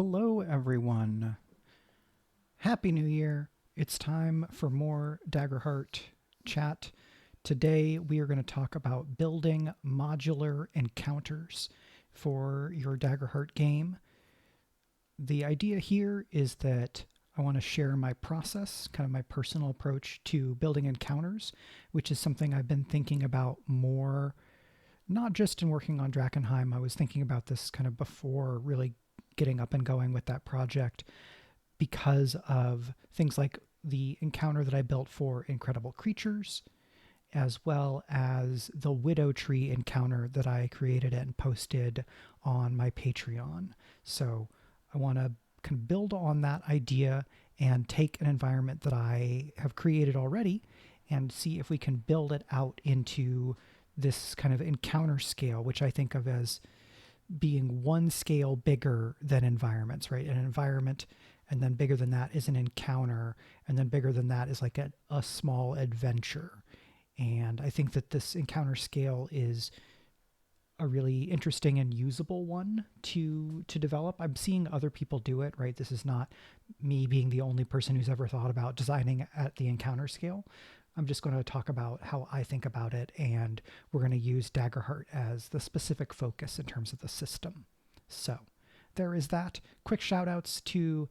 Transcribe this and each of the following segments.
Hello, everyone. Happy New Year. It's time for more Daggerheart chat. Today, we are going to talk about building modular encounters for your Daggerheart game. The idea here is that I want to share my process, kind of my personal approach to building encounters, which is something I've been thinking about more, not just in working on Drakkenheim. I was thinking about this kind of before really getting up and going with that project because of things like the encounter that I built for Incredible Creatures, as well as the Widow Tree encounter that I created and posted on my Patreon. So I want to kind of build on that idea and take an environment that I have created already and see if we can build it out into this kind of encounter scale, which I think of as being one scale bigger than environments, right? An environment, and then bigger than that is an encounter, and then bigger than that is like a small adventure. And I think that this encounter scale is a really interesting and usable one to develop. I'm seeing other people do it, right? This is not me being the only person who's ever thought about designing at the encounter scale. I'm just going to talk about how I think about it, and we're going to use Daggerheart as the specific focus in terms of the system. So there is that. Quick shout outs to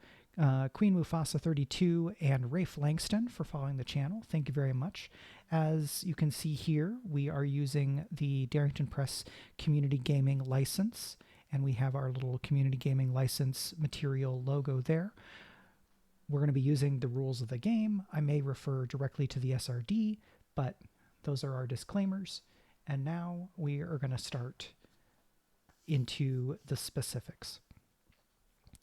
Queen Mufasa 32 and Rafe Langston for following the channel. Thank you very much. As you can see here, we are using the Darrington Press Community Gaming license, and we have our little Community Gaming license material logo there. We're going to be using the rules of the game. I may refer directly to the SRD, but those are our disclaimers. And now we are going to start into the specifics.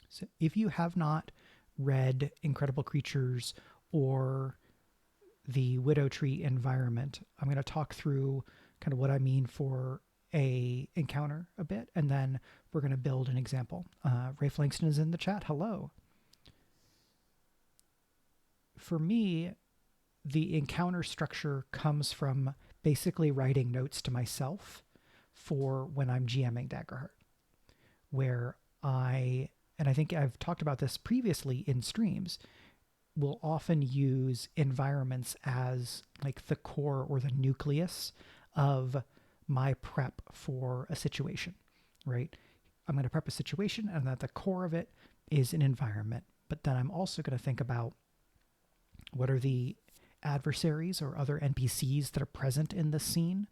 So if you have not read Incredible Creatures or the Widow Tree environment, I'm going to talk through kind of what I mean for a encounter a bit, and then we're going to build an example. Rafe Langston is in the chat. Hello. For me, the encounter structure comes from basically writing notes to myself for when I'm GMing Daggerheart, where and I think I've talked about this previously in streams, will often use environments as like the core or the nucleus of my prep for a situation, right? I'm going to prep a situation, and at the core of it is an environment, but then I'm also going to think about what are the adversaries or other NPCs that are present in the scene?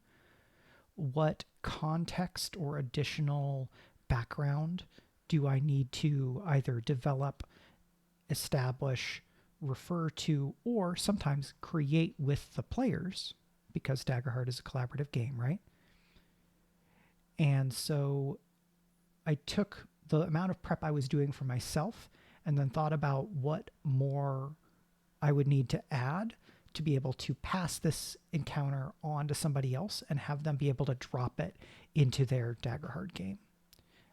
What context or additional background do I need to either develop, establish, refer to, or sometimes create with the players, because Daggerheart is a collaborative game, right? And so I took the amount of prep I was doing for myself and then thought about what more I would need to add to be able to pass this encounter on to somebody else and have them be able to drop it into their Daggerheart game,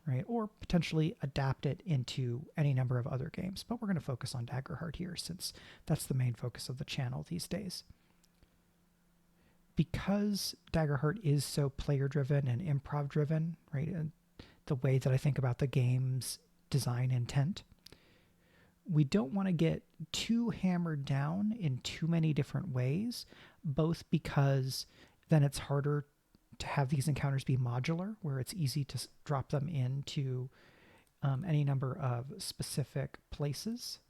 right? Or potentially adapt it into any number of other games. But we're going to focus on Daggerheart here since that's the main focus of the channel these days. Because Daggerheart is so player-driven and improv-driven, right? And the way that I think about the game's design intent, we don't want to get too hammered down in too many different ways, both because then it's harder to have these encounters be modular, where it's easy to drop them into any number of specific places.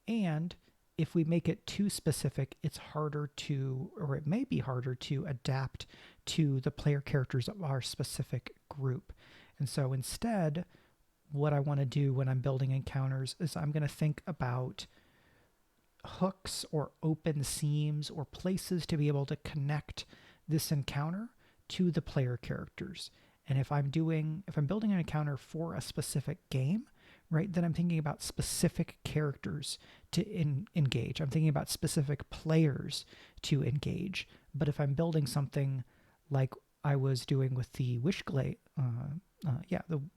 And if we make it too specific, it's harder to, or it may be harder to adapt to the player characters of our specific group. And so instead, what I want to do when I'm building encounters is I'm going to think about hooks or open seams or places to be able to connect this encounter to the player characters. And if I'm building an encounter for a specific game, right, then I'm thinking about specific characters to engage. I'm thinking about specific players to engage. But if I'm building something like I was doing with the Wishglade,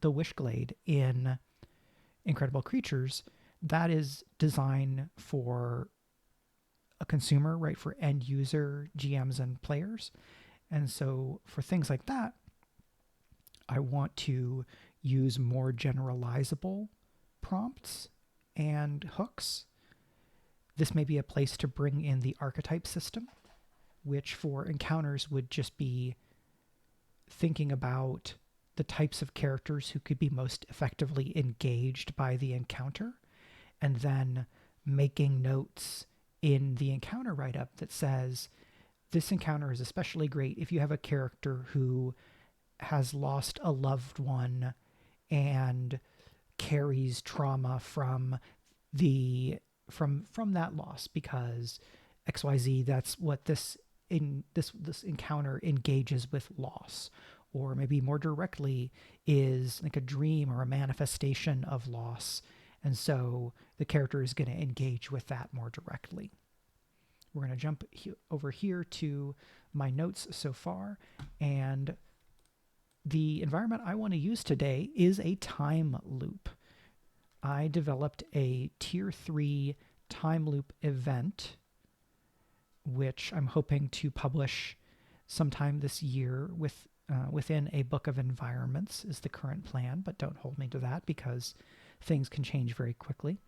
the Wishglade in Incredible Creatures, that is designed for a consumer, right, for end user GMs and players. And so for things like that, I want to use more generalizable prompts and hooks. This may be a place to bring in the archetype system, which for encounters would just be thinking about the types of characters who could be most effectively engaged by the encounter, and then making notes in the encounter write-up that says, this encounter is especially great if you have a character who has lost a loved one and carries trauma from that loss, because XYZ, that's what this encounter engages with loss. Or maybe more directly is like a dream or a manifestation of loss, and so the character is going to engage with that more directly. We're going to jump over here to my notes so far, and the environment I want to use today is a time loop. I developed a tier 3 time loop event, which I'm hoping to publish sometime this year within a book of environments is the current plan, but don't hold me to that because things can change very quickly.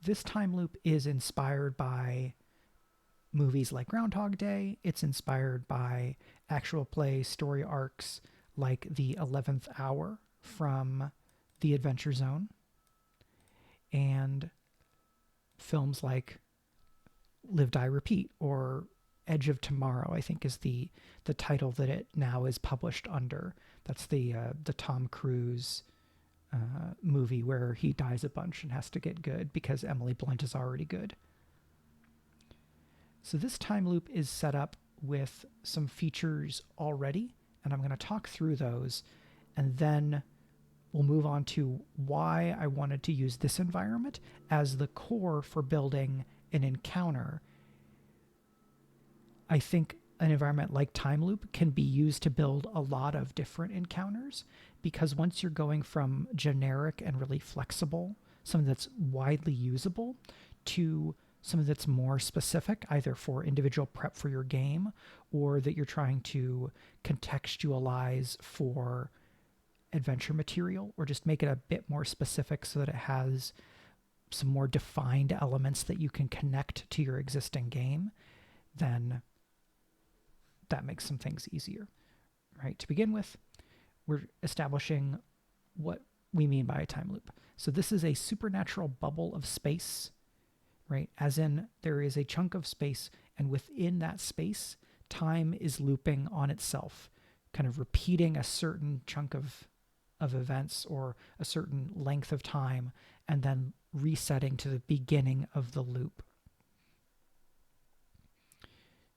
This time loop is inspired by movies like Groundhog Day. It's inspired by actual play story arcs like The 11th Hour from The Adventure Zone, and films like Live, Die, Repeat, or Edge of Tomorrow, I think is the title that it now is published under. That's the Tom Cruise movie where he dies a bunch and has to get good because Emily Blunt is already good. So this time loop is set up with some features already, and I'm going to talk through those, and then we'll move on to why I wanted to use this environment as the core for building an encounter. I think an environment like Time Loop can be used to build a lot of different encounters, because once you're going from generic and really flexible, something that's widely usable, to something that's more specific, either for individual prep for your game or that you're trying to contextualize for adventure material, or just make it a bit more specific so that it has some more defined elements that you can connect to your existing game, then that makes some things easier, right? To begin with, we're establishing what we mean by a time loop. So this is a supernatural bubble of space, right? As in, there is a chunk of space, and within that space, time is looping on itself, kind of repeating a certain chunk of events or a certain length of time, and then resetting to the beginning of the loop.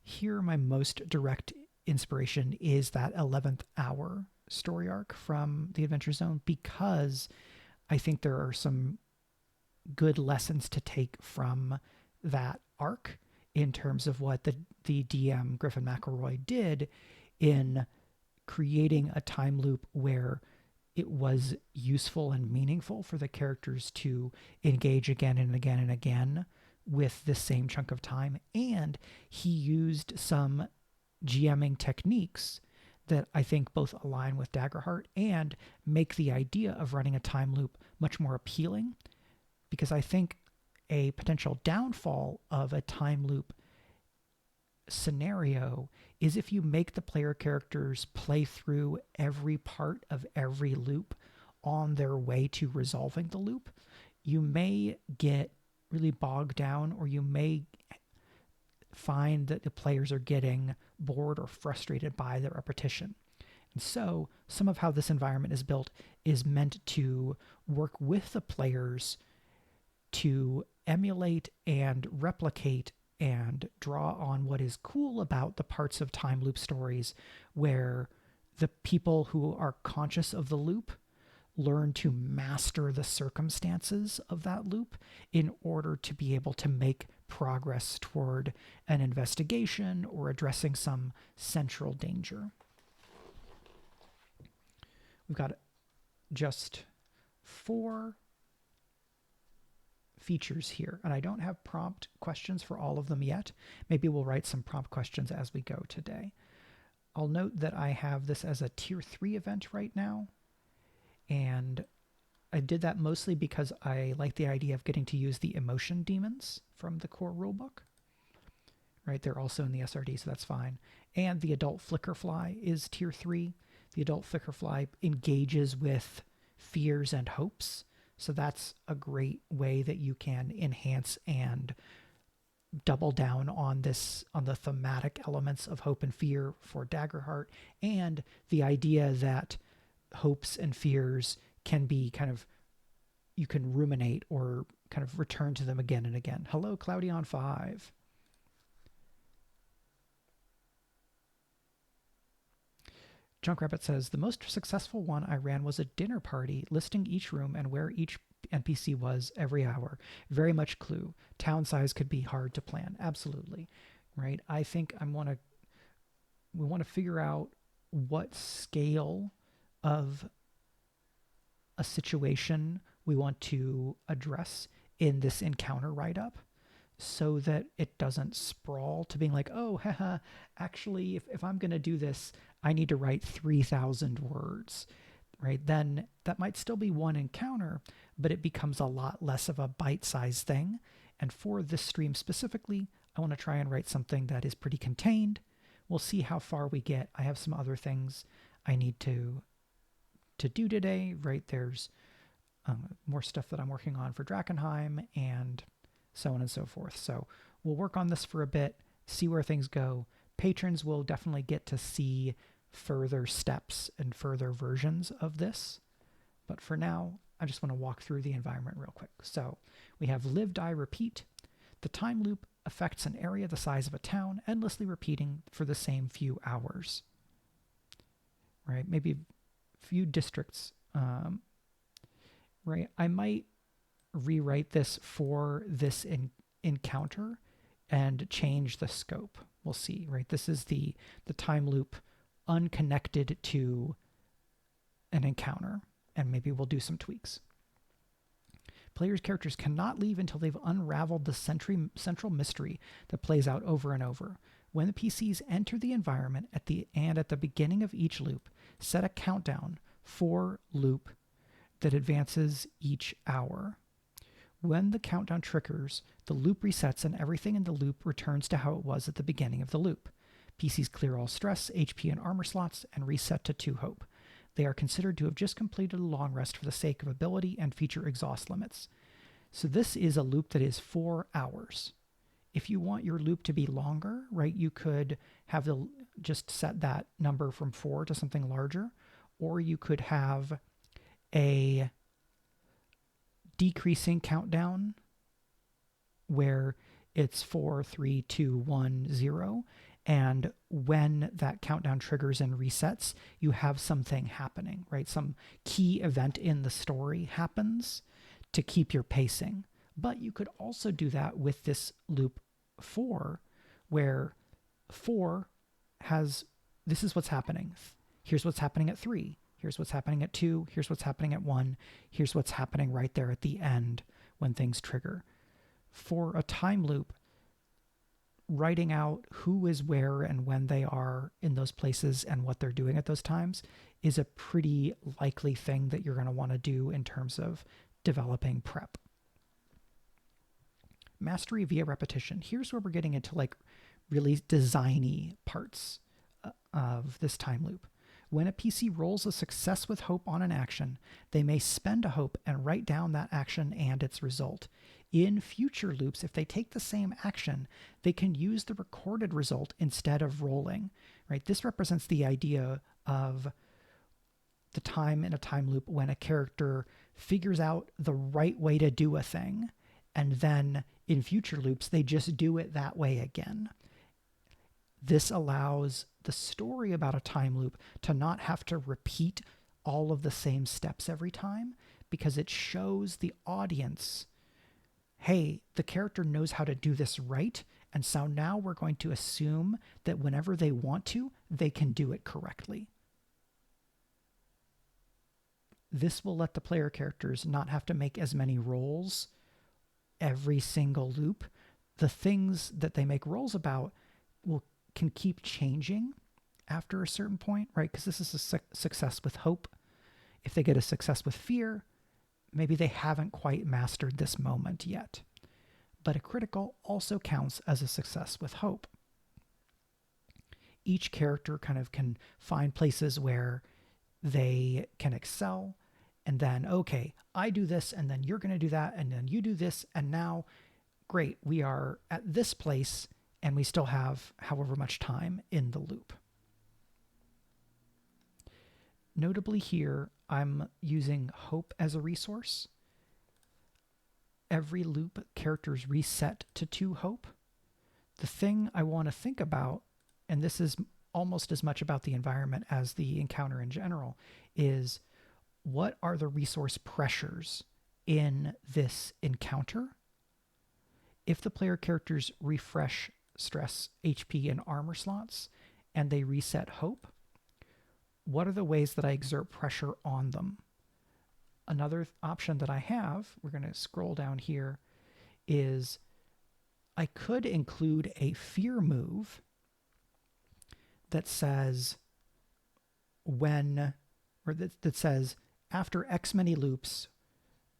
Here, my most direct inspiration is that 11th Hour story arc from The Adventure Zone, because I think there are some good lessons to take from that arc in terms of what the DM Griffin McElroy did in creating a time loop where it was useful and meaningful for the characters to engage again and again and again with this same chunk of time. And he used some GMing techniques that I think both align with Daggerheart and make the idea of running a time loop much more appealing, because I think a potential downfall of a time loop scenario is if you make the player characters play through every part of every loop on their way to resolving the loop, you may get really bogged down, or you may find that the players are getting bored or frustrated by the repetition. And so some of how this environment is built is meant to work with the players to emulate and replicate and draw on what is cool about the parts of time loop stories where the people who are conscious of the loop learn to master the circumstances of that loop in order to be able to make progress toward an investigation or addressing some central danger. We've got just 4 features here, and I don't have prompt questions for all of them yet. Maybe we'll write some prompt questions as we go today. I'll note that I have this as a tier 3 event right now, and I did that mostly because I like the idea of getting to use the emotion demons from the core rulebook. Right, they're also in the SRD, so that's fine. And the adult flickerfly is tier 3. The adult flickerfly engages with fears and hopes, so that's a great way that you can enhance and double down on the thematic elements of hope and fear for Daggerheart, and the idea that hopes and fears can be kind of, you can ruminate or kind of return to them again and again. Hello, Cloudy on 5. Junkrabbit says, the most successful one I ran was a dinner party, listing each room and where each NPC was every hour. Very much Clue. Town size could be hard to plan. Absolutely. Right? I think we want to figure out what scale of a situation we want to address in this encounter write-up, so that it doesn't sprawl to being like, oh, haha, actually, if I'm going to do this, I need to write 3,000 words, right? Then that might still be one encounter, but it becomes a lot less of a bite-sized thing. And for this stream specifically, I want to try and write something that is pretty contained. We'll see how far we get. I have some other things I need to do today, right? There's more stuff that I'm working on for Drakenheim and so on and so forth. So we'll work on this for a bit, see where things go. Patrons will definitely get to see further steps and further versions of this. But for now, I just want to walk through the environment real quick. So we have live, die, repeat. The time loop affects an area the size of a town, endlessly repeating for the same few hours. Right? Maybe a few districts. Right? I might rewrite this for this encounter and change the scope. We'll see, right? This is the time loop unconnected to an encounter, and maybe we'll do some tweaks. Players' characters cannot leave until they've unraveled the central mystery that plays out over and over. When the PCs enter the environment at the beginning of each loop, set a countdown for loop that advances each hour. When the countdown triggers, the loop resets and everything in the loop returns to how it was at the beginning of the loop. PCs clear all stress, HP, and armor slots and reset to 2 hope. They are considered to have just completed a long rest for the sake of ability and feature exhaust limits. So this is a loop that is 4 hours. If you want your loop to be longer, right, you could have just set that number from 4 to something larger, or you could have a decreasing countdown where it's 4, 3, 2, 1, 0. And when that countdown triggers and resets, you have something happening, right? Some key event in the story happens to keep your pacing. But you could also do that with this loop 4, where 4 has, this is what's happening. Here's what's happening at 3. Here's what's happening at 2. Here's what's happening at 1. Here's what's happening right there at the end when things trigger. For a time loop, writing out who is where and when they are in those places and what they're doing at those times is a pretty likely thing that you're going to want to do in terms of developing prep. Mastery via repetition. Here's where we're getting into like really designy parts of this time loop. When a PC rolls a success with hope on an action, they may spend a hope and write down that action and its result. In future loops, if they take the same action, they can use the recorded result instead of rolling. Right? This represents the idea of the time in a time loop when a character figures out the right way to do a thing, and then in future loops, they just do it that way again. This allows the story about a time loop to not have to repeat all of the same steps every time, because it shows the audience, hey, the character knows how to do this right, and so now we're going to assume that whenever they want to, they can do it correctly. This will let the player characters not have to make as many rolls every single loop. The things that they make rolls about can keep changing after a certain point, right? Because this is a success with hope. If they get a success with fear, maybe they haven't quite mastered this moment yet. But a critical also counts as a success with hope. Each character kind of can find places where they can excel, and then, okay, I do this, and then you're going to do that, and then you do this, and now, great, we are at this place, and we still have however much time in the loop. Notably here, I'm using hope as a resource. Every loop, characters reset to 2 hope. The thing I want to think about, and this is almost as much about the environment as the encounter in general, is what are the resource pressures in this encounter? If the player characters refresh stress, HP, and armor slots, and they reset hope, what are the ways that I exert pressure on them? Another option that I have, we're going to scroll down here, is I could include a fear move that says that says after X many loops,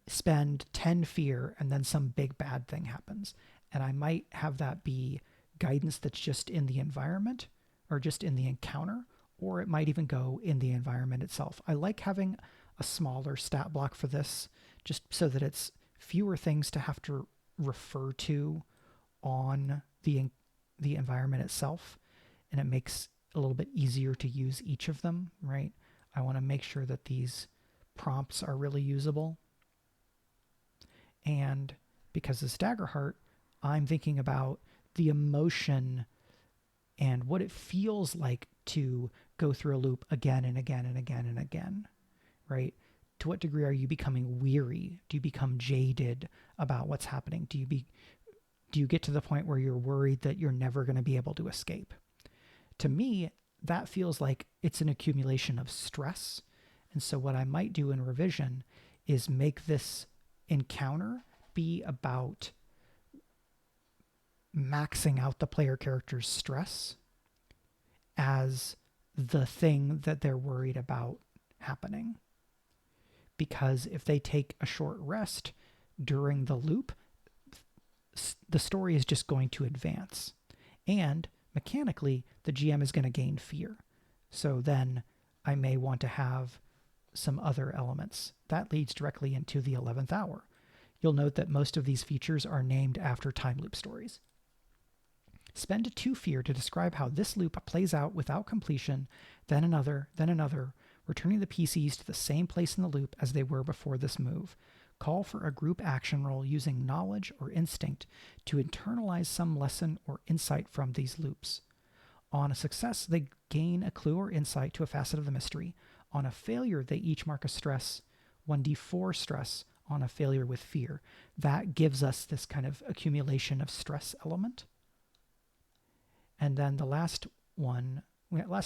spend 10 fear and then some big bad thing happens. And I might have that be guidance that's just in the environment or just in the encounter, or it might even go in the environment itself. I like having a smaller stat block for this just so that it's fewer things to have to refer to on the environment itself, and it makes it a little bit easier to use each of them, right? I want to make sure that these prompts are really usable. And because it's Daggerheart, I'm thinking about the emotion and what it feels like to go through a loop again and again and again and again, right? To what degree are you becoming weary? Do you become jaded about what's happening? Do you get to the point where you're worried that you're never going to be able to escape? To me, that feels like it's an accumulation of stress. And so what I might do in revision is make this encounter be about maxing out the player character's stress as the thing that they're worried about happening. Because if they take a short rest during the loop, the story is just going to advance. And mechanically, the GM is going to gain fear. So then I may want to have some other elements. That leads directly into the 11th hour. You'll note that most of these features are named after time loop stories. Spend 2 fear to describe how this loop plays out without completion, then another, returning the PCs to the same place in the loop as they were before this move. Call for a group action roll using knowledge or instinct to internalize some lesson or insight from these loops. On a success, they gain a clue or insight to a facet of the mystery. On a failure, they each mark a stress, 1d4 stress on a failure with fear. That gives us this kind of accumulation of stress element. And then the last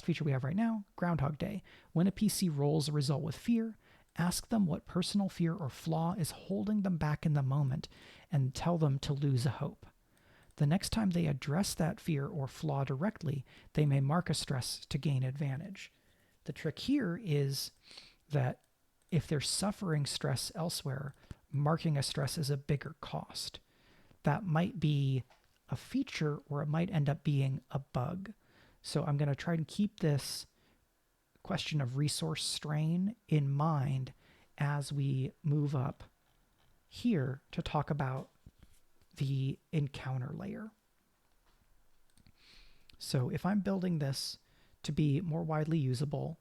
feature we have right now, Groundhog Day. When a PC rolls a result with fear, ask them what personal fear or flaw is holding them back in the moment and tell them to lose a hope. The next time they address that fear or flaw directly, they may mark a stress to gain advantage. The trick here is that if they're suffering stress elsewhere, marking a stress is a bigger cost. That might be a feature, or it might end up being a bug. So I'm going to try and keep this question of resource strain in mind as we move up here to talk about the encounter layer. So if I'm building this to be more widely usable,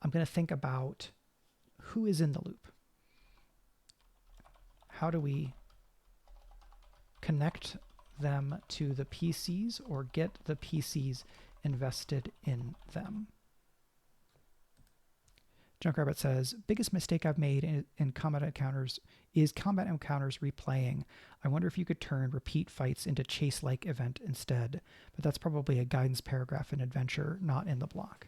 I'm going to think about who is in the loop. How do we connect them to the PCs or get the PCs invested in them? Junkrabbit says, biggest mistake I've made in combat encounters is combat encounters replaying. I wonder if you could turn repeat fights into chase-like event instead, but that's probably a guidance paragraph in adventure, not in the block.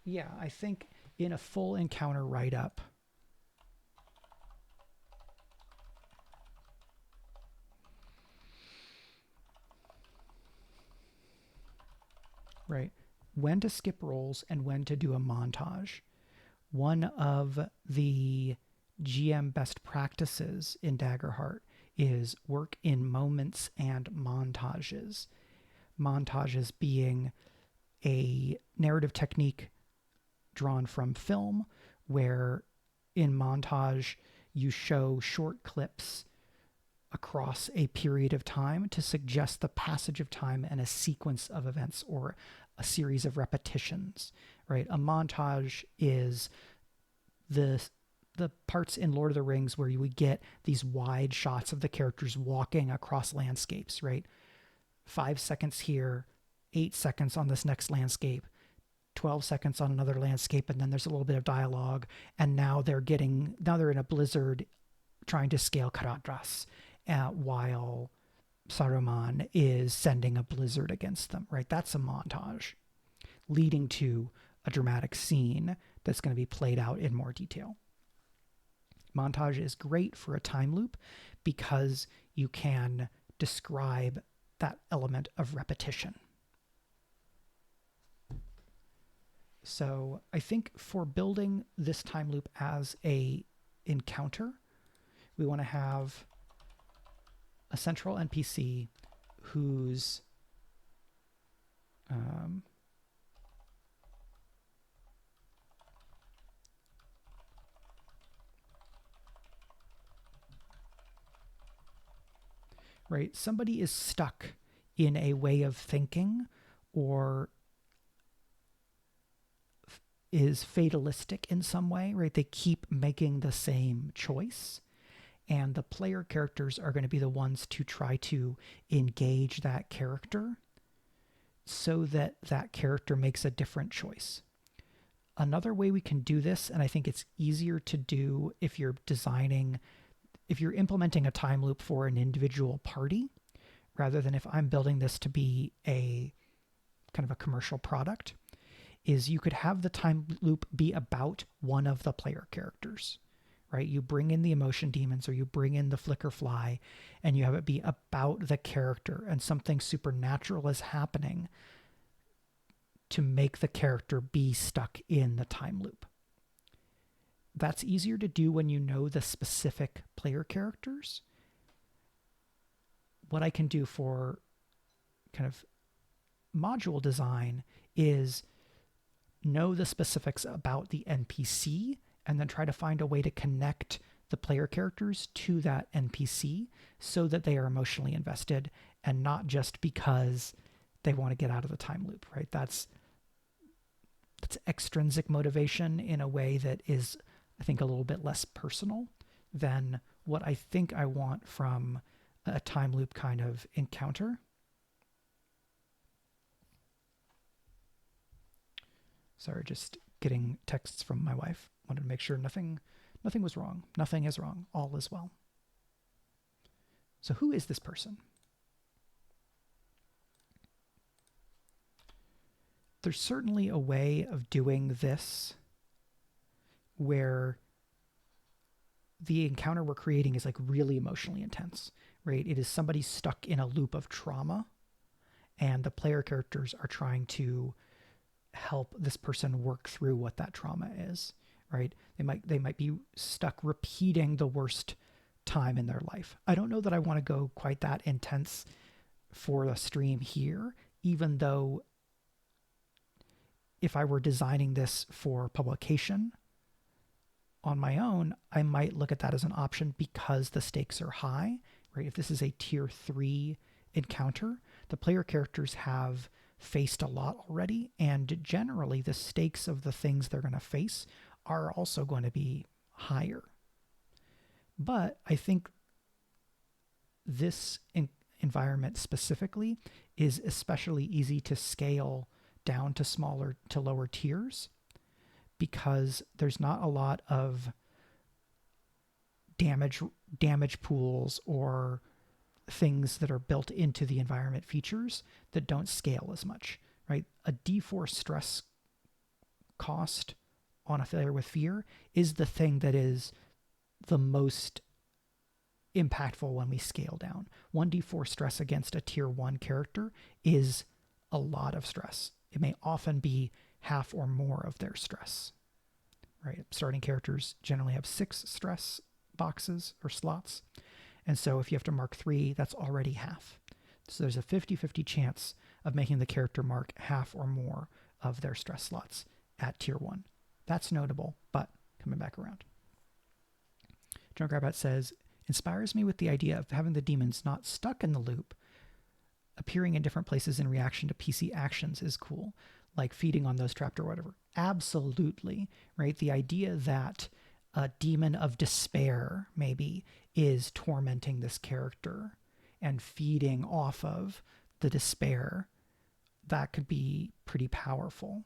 Yeah, I think in a full encounter write-up, right? When to skip rolls and when to do a montage. One of the GM best practices in Daggerheart is work in moments and montages. Montages being a narrative technique drawn from film, where in montage you show short clips across a period of time to suggest the passage of time and a sequence of events or a series of repetitions, right? A montage is the parts in Lord of the Rings where you would get these wide shots of the characters walking across landscapes, right? 5 seconds here, 8 seconds on this next landscape, 12 seconds on another landscape, and then there's a little bit of dialogue, and now they're in a blizzard trying to scale Caradhras, while Saruman is sending a blizzard against them, right? That's a montage leading to a dramatic scene that's going to be played out in more detail. Montage is great for a time loop because you can describe that element of repetition. So I think for building this time loop as a encounter, we want to have a central NPC who's right, somebody is stuck in a way of thinking or is fatalistic in some way, right? They keep making the same choice. And the player characters are going to be the ones to try to engage that character so that that character makes a different choice. Another way we can do this, and I think it's easier to do if you're implementing a time loop for an individual party, rather than if I'm building this to be a kind of a commercial product, is you could have the time loop be about one of the player characters, right? You bring in the emotion demons or you bring in the flicker fly and you have it be about the character and something supernatural is happening to make the character be stuck in the time loop. That's easier to do when you know the specific player characters. What I can do for kind of module design is know the specifics about the NPC and then try to find a way to connect the player characters to that NPC so that they are emotionally invested and not just because they want to get out of the time loop, right? That's extrinsic motivation in a way that is, I think, a little bit less personal than what I think I want from a time loop kind of encounter. Sorry, just getting texts from my wife. Wanted to make sure nothing was wrong. Nothing is wrong. All is well. So who is this person? There's certainly a way of doing this where the encounter we're creating is like really emotionally intense, right? It is somebody stuck in a loop of trauma and the player characters are trying to help this person work through what that trauma is, right? They might be stuck repeating the worst time in their life. I don't know that I want to go quite that intense for a stream here, even though if I were designing this for publication on my own, I might look at that as an option because the stakes are high, right? If this is a tier 3 encounter, the player characters have faced a lot already, and generally the stakes of the things they're going to face are also going to be higher. But I think this environment specifically is especially easy to scale down to lower tiers because there's not a lot of damage pools or things that are built into the environment features that don't scale as much, right? A D4 stress cost on a failure with fear is the thing that is the most impactful when we scale down. 1d4 stress against a tier 1 character is a lot of stress. it may often be half or more of their stress, right? Starting characters generally have 6 stress boxes or slots. And so if you have to mark 3, that's already half. So there's a 50-50 chance of making the character mark half or more of their stress slots at tier 1. That's notable, but coming back around. John Grabat says, inspires me with the idea of having the demons not stuck in the loop, appearing in different places in reaction to PC actions is cool, like feeding on those trapped or whatever. Absolutely, right? The idea that a demon of despair maybe is tormenting this character and feeding off of the despair, that could be pretty powerful.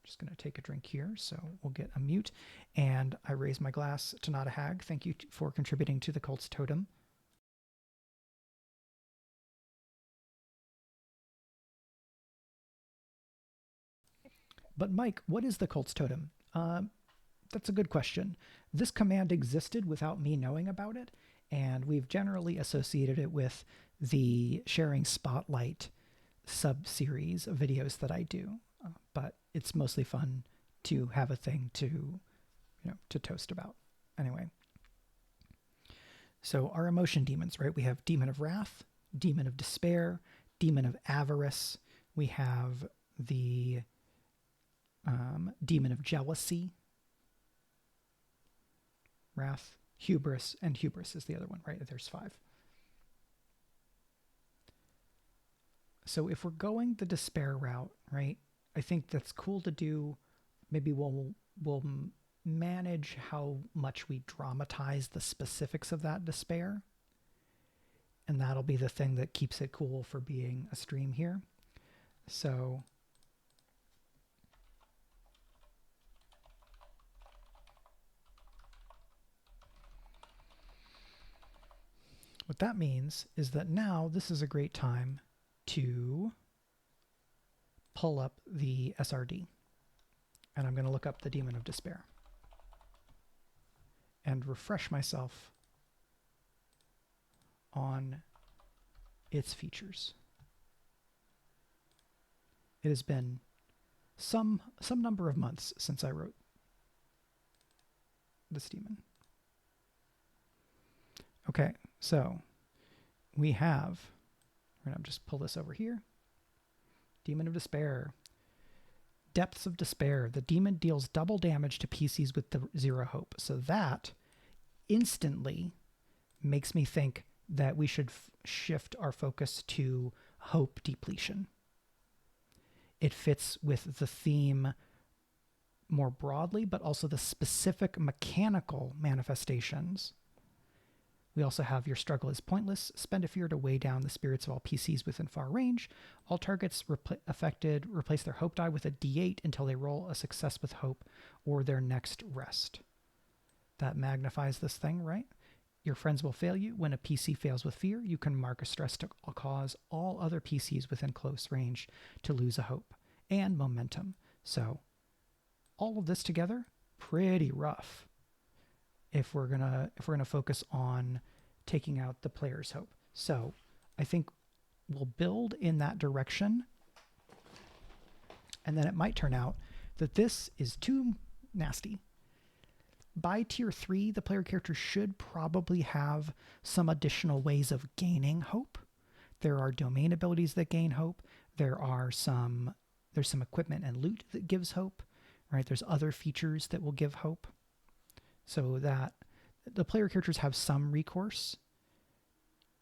Just going to take a drink here, so we'll get a mute. And I raise my glass to Not a Hag. Thank you for contributing to the Cult's Totem. But Mike, what is the Cult's Totem? That's a good question. This command existed without me knowing about it, and we've generally associated it with the Sharing Spotlight sub-series of videos that I do. But it's mostly fun to have a thing to, to toast about. Anyway. So our emotion demons, right? We have Demon of Wrath, Demon of Despair, Demon of Avarice. We have the Demon of Jealousy, Wrath, Hubris, and Hubris is the other one, right? There's 5. So if we're going the despair route, right, I think that's cool to do. Maybe we'll manage how much we dramatize the specifics of that despair. And that'll be the thing that keeps it cool for being a stream here. So what that means is that now this is a great time to pull up the SRD. And I'm going to look up the Demon of Despair and refresh myself on its features. It has been some number of months since I wrote this demon. Okay, so we have, we're going to just pull this over here. Demon of Despair. Depths of Despair. The demon deals double damage to PCs with the 0 hope. So that instantly makes me think that we should shift our focus to hope depletion. It fits with the theme more broadly, but also the specific mechanical manifestations. We also have Your Struggle is Pointless. Spend a fear to weigh down the spirits of all PCs within far range. All targets affected replace their hope die with a D8 until they roll a success with hope or their next rest. That magnifies this thing, right? Your friends will fail you. When a PC fails with fear, you can mark a stress to cause all other PCs within close range to lose a hope and momentum. So all of this together, pretty rough. If we're gonna focus on taking out the player's hope. So I think we'll build in that direction, and then it might turn out that this is too nasty. By tier 3, the player character should probably have some additional ways of gaining hope. There are domain abilities that gain hope. There's some equipment and loot that gives hope, right? There's other features that will give hope. So that the player characters have some recourse.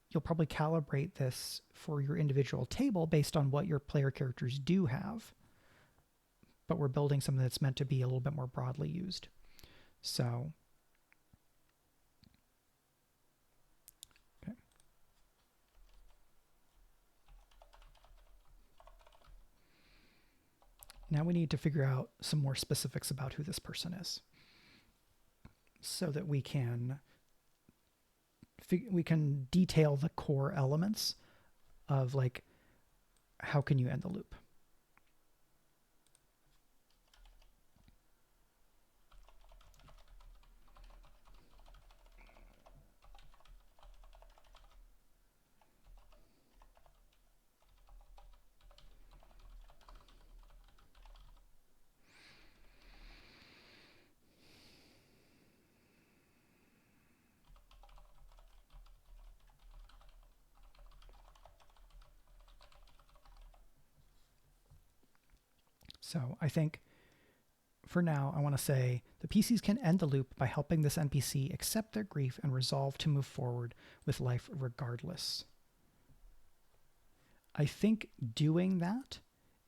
You'll probably calibrate this for your individual table based on what your player characters do have. But we're building something that's meant to be a little bit more broadly used. So, okay. Now we need to figure out some more specifics about who this person is, so that we can detail the core elements of, like, how can you end the loop. So I think for now, I want to say the PCs can end the loop by helping this NPC accept their grief and resolve to move forward with life regardless. I think doing that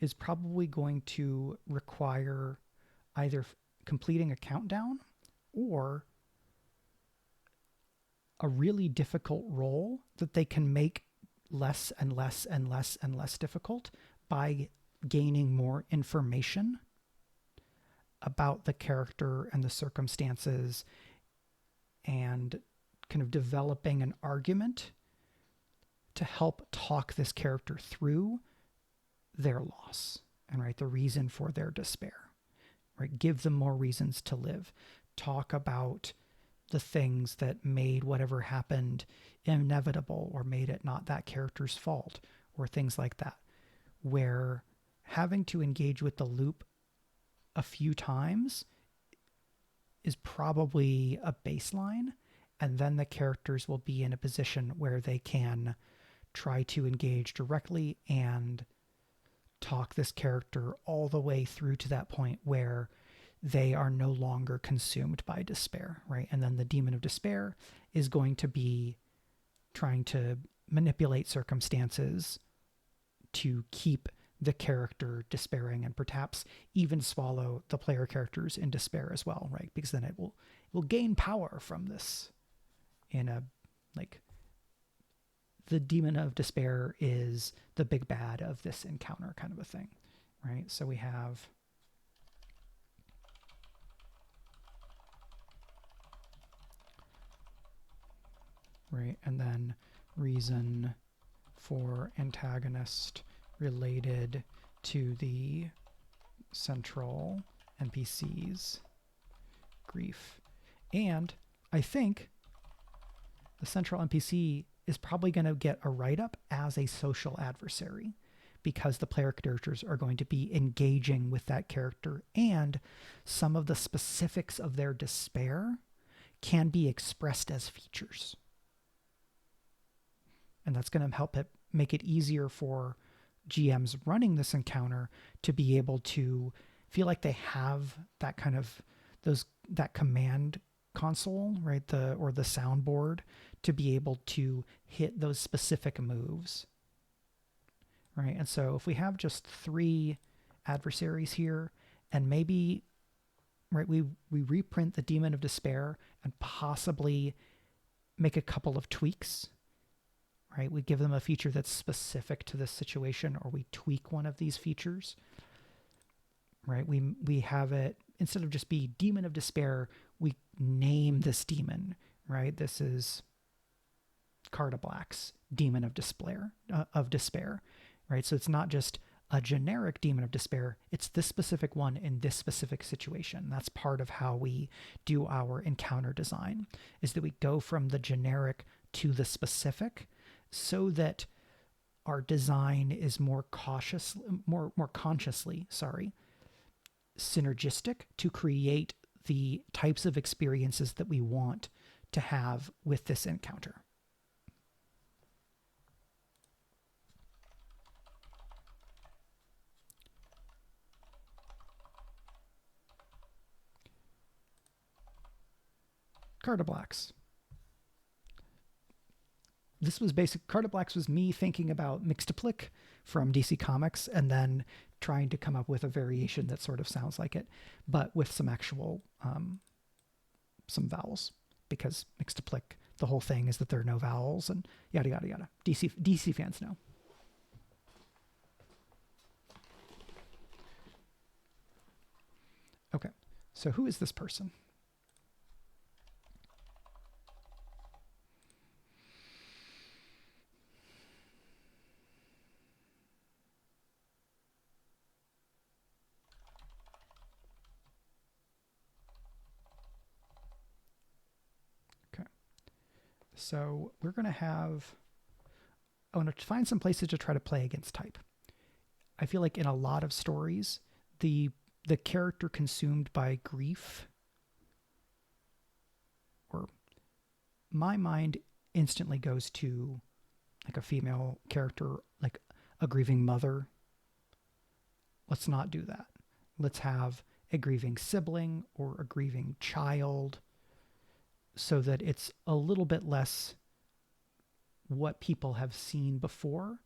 is probably going to require either completing a countdown or a really difficult role that they can make less and less and less and less difficult by gaining more information about the character and the circumstances and kind of developing an argument to help talk this character through their loss and right the reason for their despair, right? Give them more reasons to live. Talk about the things that made whatever happened inevitable or made it not that character's fault or things like that, where having to engage with the loop a few times is probably a baseline, and then the characters will be in a position where they can try to engage directly and talk this character all the way through to that point where they are no longer consumed by despair, right? And then the demon of despair is going to be trying to manipulate circumstances to keep the character despairing and perhaps even swallow the player characters in despair as well, right? Because then it will gain power from this in a, like, the demon of despair is the big bad of this encounter kind of a thing, right? So we have right, and then reason for antagonist related to the central NPC's grief. And I think the central NPC is probably going to get a write-up as a social adversary because the player characters are going to be engaging with that character, and some of the specifics of their despair can be expressed as features. And that's going to help it make it easier for GMs running this encounter to be able to feel like they have that kind of that command console, right? The soundboard to be able to hit those specific moves, right? And so if we have just 3 adversaries here, and maybe, right, we reprint the Demon of Despair and possibly make a couple of tweaks, right? We give them a feature that's specific to this situation, or we tweak one of these features, right? We have it, instead of just be Demon of Despair, we name this demon, right? This is Carta Black's Demon of Despair, right? So it's not just a generic Demon of Despair, it's this specific one in this specific situation. That's part of how we do our encounter design, is that we go from the generic to the specific, so that our design is more consciously synergistic to create the types of experiences that we want to have with this encounter. Carta Blacks. This was Carta Blacks was me thinking about Mixtaplick from DC Comics and then trying to come up with a variation that sort of sounds like it, but with some actual, some vowels, because Mixtaplick, the whole thing is that there are no vowels and yada, yada, yada. DC fans know. Okay, so who is this person? So we're going to have, I want to find some places to try to play against type. I feel like in a lot of stories, the character consumed by grief, or my mind instantly goes to like a female character, like a grieving mother. Let's not do that. Let's have a grieving sibling or a grieving child, so that it's a little bit less what people have seen before.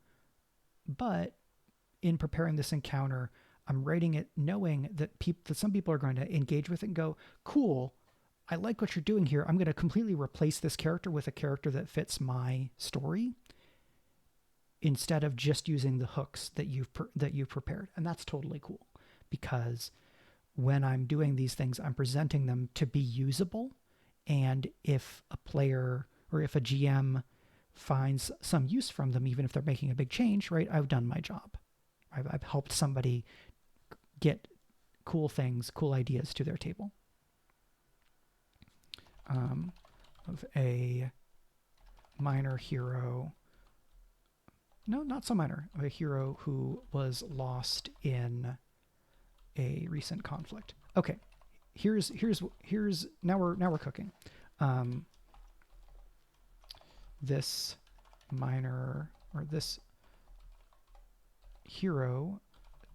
But in preparing this encounter, I'm writing it knowing that that some people are going to engage with it and go, cool, I like what you're doing here. I'm going to completely replace this character with a character that fits my story, instead of just using the hooks that you've prepared. And that's totally cool, because when I'm doing these things, I'm presenting them to be usable. And if a player or if a GM finds some use from them, even if they're making a big change, right, I've done my job. I've helped somebody get cool things, cool ideas to their table. Of a minor hero, no, not so minor, of a hero who was lost in a recent conflict. Okay, here's now we're cooking. This minor, or this hero,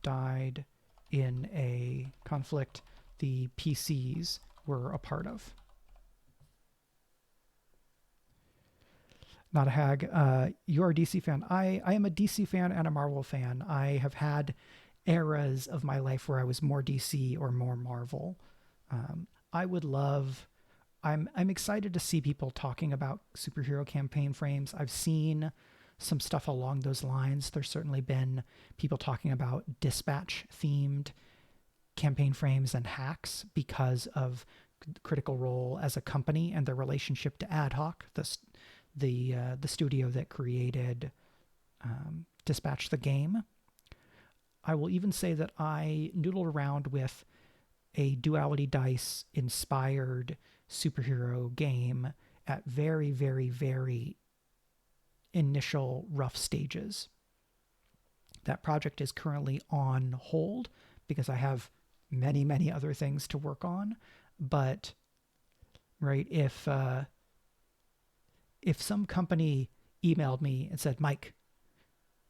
died in a conflict the PCs were a part of. Not a hag. You're a DC fan. I am a DC fan and a Marvel fan. I have had eras of my life where I was more DC or more Marvel. I would love... I'm excited to see people talking about superhero campaign frames. I've seen some stuff along those lines. There's certainly been people talking about dispatch-themed campaign frames and hacks because of Critical Role as a company and their relationship to Ad Hoc, the studio that created Dispatch the game. I will even say that I noodled around with a Duality Dice inspired superhero game at very, very, very initial rough stages. That project is currently on hold because I have many, many other things to work on. But right, if some company emailed me and said, Mike,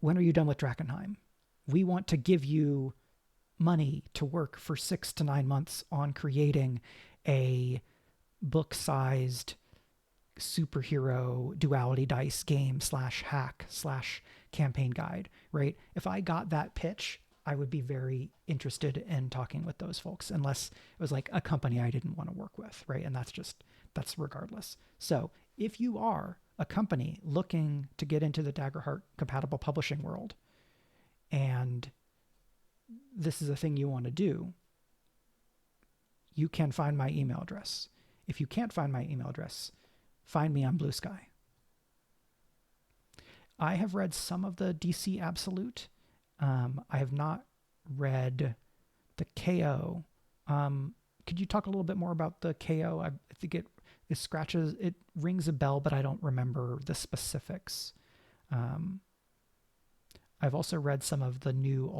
when are you done with Drakenheim? We want to give you money to work for 6 to 9 months on creating a book-sized superhero Duality Dice game /hack/campaign guide, right? If I got that pitch, I would be very interested in talking with those folks, unless it was like a company I didn't want to work with, right? And that's regardless. So if you are a company looking to get into the Daggerheart compatible publishing world, and this is a thing you want to do, you can find my email address. If you can't find my email address, find me on Blue Sky. I have read some of the DC Absolute. I have not read the KO. Could you talk a little bit more about the KO? I think it rings a bell, but I don't remember the specifics. I've also read some of the new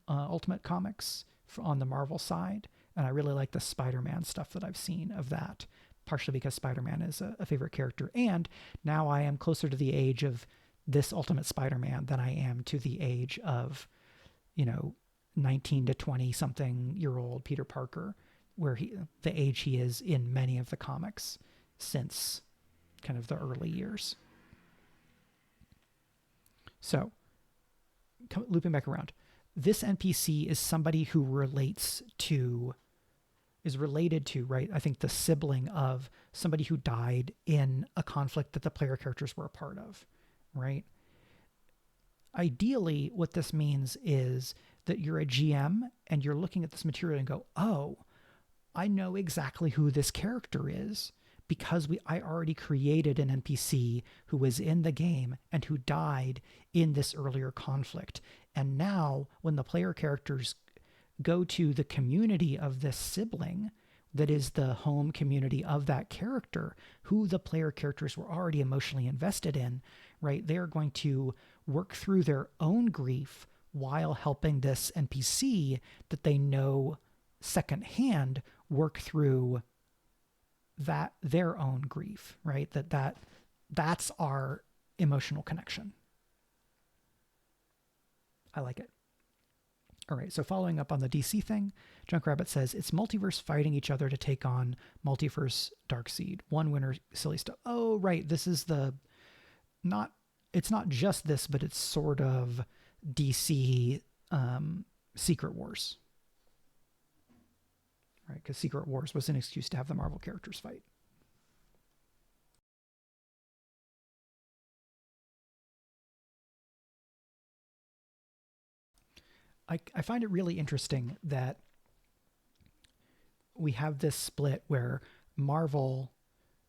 Ultimate comics on the Marvel side, and I really like the Spider-Man stuff that I've seen of that, partially because Spider-Man is a favorite character, and now I am closer to the age of this Ultimate Spider-Man than I am to the age of, 19 to 20 something year old Peter Parker, where the age he is in many of the comics since kind of the early years. So, looping back around, this NPC is somebody who is related to, right? I think the sibling of somebody who died in a conflict that the player characters were a part of, right? Ideally, what this means is that you're a GM and you're looking at this material and go, oh, I know exactly who this character is because I already created an NPC who was in the game and who died in this earlier conflict. And now when the player characters go to the community of this sibling, that is the home community of that character, who the player characters were already emotionally invested in, right? They're going to work through their own grief while helping this NPC that they know secondhand work through their own grief, right? That's our emotional connection. I like it. All right, so following up on the DC thing, Junkrabbit says it's multiverse fighting each other to take on Multiverse Darkseid. One winner, silly stuff. Oh, right, this is the not. It's not just this, but it's sort of DC Secret Wars, right? Because Secret Wars was an excuse to have the Marvel characters fight. I find it really interesting that we have this split where Marvel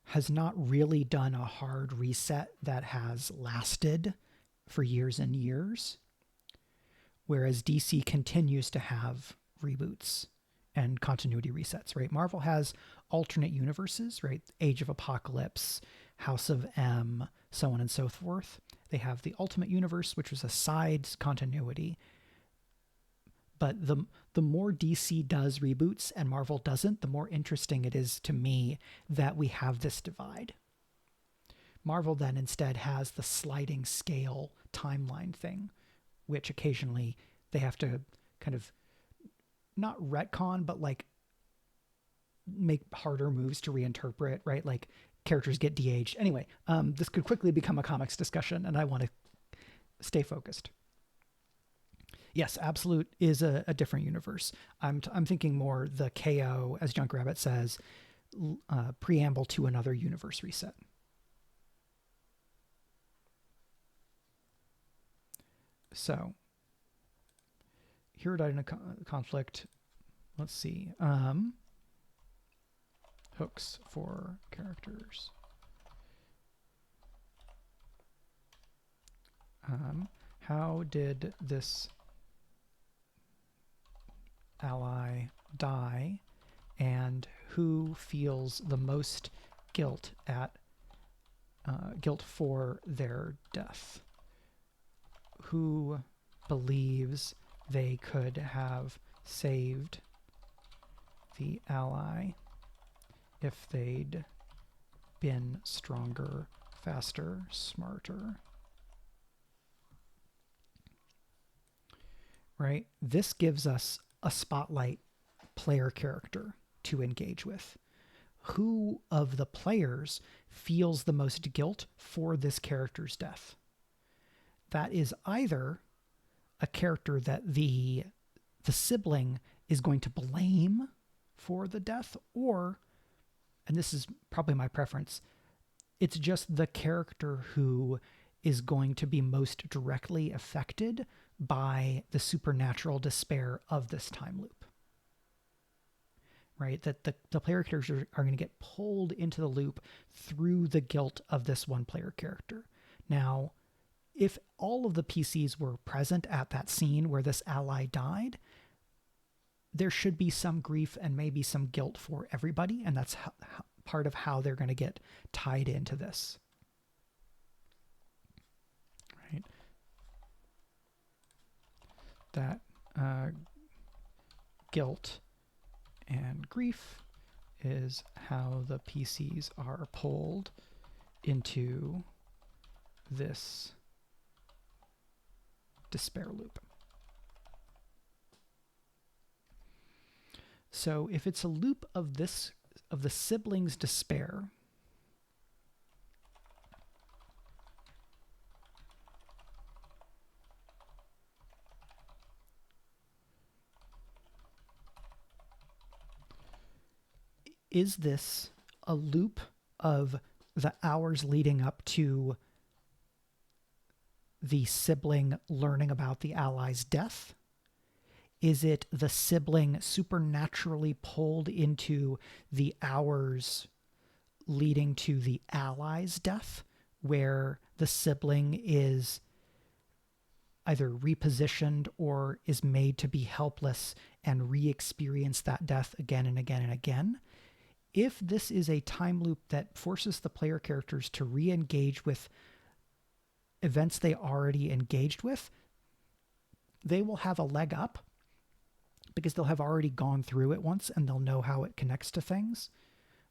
has not really done a hard reset that has lasted for years and years, whereas DC continues to have reboots and continuity resets, right? Marvel has alternate universes, right? Age of Apocalypse, House of M, so on and so forth. They have the Ultimate Universe, which was a side continuity. But the more DC does reboots and Marvel doesn't, the more interesting it is to me that we have this divide. Marvel then instead has the sliding scale timeline thing, which occasionally they have to kind of not retcon, but like make harder moves to reinterpret, right? Like characters get de-aged. Anyway, this could quickly become a comics discussion, and I want to stay focused. Yes, Absolute is a different universe. I'm thinking more the KO, as Junkrabbit says, preamble to another universe reset. So, Hero died in a conflict. Let's see. Hooks for characters. How did this ally die, and who feels the most guilt for their death? Who believes they could have saved the ally if they'd been stronger, faster, smarter? Right? This gives us a spotlight player character to engage with. Who of the players feels the most guilt for this character's death? That is either a character that the sibling is going to blame for the death, or, and this is probably my preference, it's just the character who is going to be most directly affected by the supernatural despair of this time loop. Right? That the player characters are going to get pulled into the loop through the guilt of this one player character. Now, if all of the PCs were present at that scene where this ally died, there should be some grief and maybe some guilt for everybody, and that's part of how they're going to get tied into this. Right? That guilt and grief is how the PCs are pulled into this despair loop. So if it's a loop of the siblings' despair, is this a loop of the hours leading up to the sibling learning about the ally's death? Is it the sibling supernaturally pulled into the hours leading to the ally's death, where the sibling is either repositioned or is made to be helpless and re-experience that death again and again and again? If this is a time loop that forces the player characters to re-engage with events they already engaged with, they will have a leg up because they'll have already gone through it once and they'll know how it connects to things,